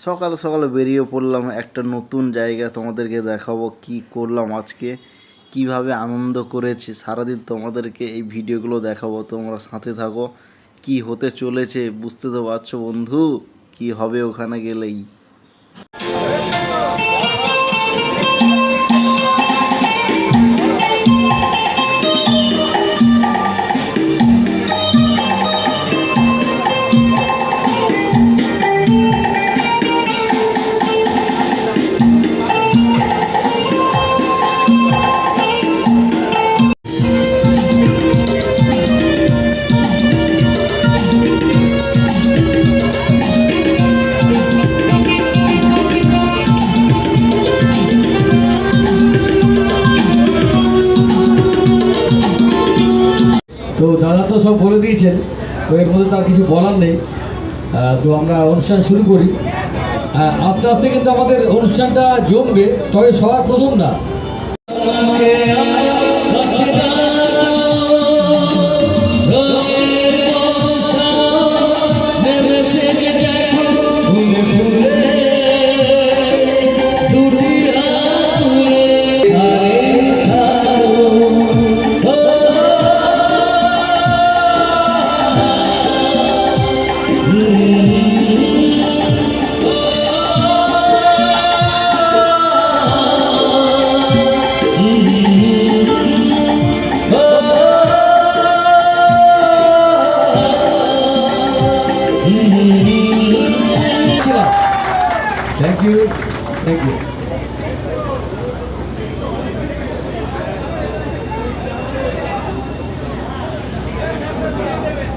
সকালে সকালে বেরিয়ে পড়লাম একটা নতুন জায়গা তোমাদেরকে দেখাবো কি করলাম আজকে, কিভাবে আনন্দ করেছি সারাদিন তোমাদেরকে এই ভিডিওগুলো দেখাবো। তোমরা সাথে থাকো, কি হতে চলেছে বুঝতে তো পারছো বন্ধু, কি হবে ওখানে গেলেই। তো দাদা তো সব বলে দিয়েছেন, তো এর মধ্যে তার কিছু বলার নেই। তো আমরা অনুষ্ঠান শুরু করি। আস্তে আস্তে কিন্তু আমাদের অনুষ্ঠানটা জমবে, তবে সবার প্রথম না। Thank you, thank you.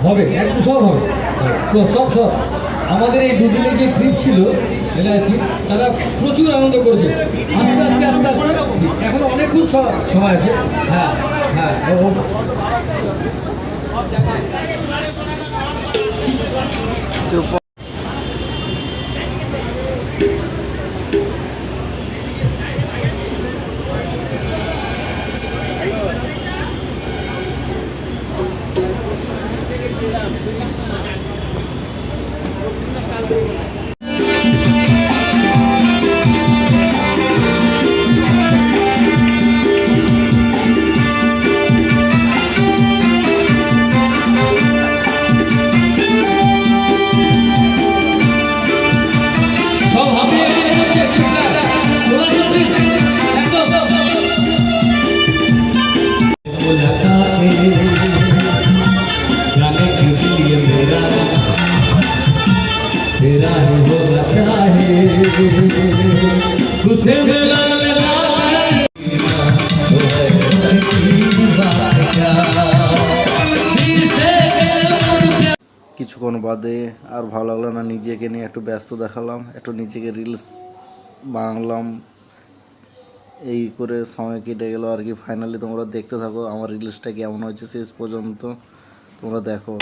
হবে, একটু সব হবে, সব সব। আমাদের এই দুদিনের যে ট্রিপ ছিল এলআইসি, তারা প্রচুর আনন্দ করেছে। আস্তে আস্তে আস্তে আস্তে এখন অনেকক্ষণ সময় আছে। হ্যাঁ হ্যাঁ, কিছুক্ষণ বাদে আর ভালো লাগলো না, নিজেকে নিয়ে একটু ব্যস্ত দেখালাম, একটু নিজেকে রিলস বানালাম, এই করে সময় কেটে গেল আর কি। ফাইনালি তোমরা দেখতে থাকো আমার রিলসটা কেমন হয়েছে শেষ পর্যন্ত, তোমরা দেখো।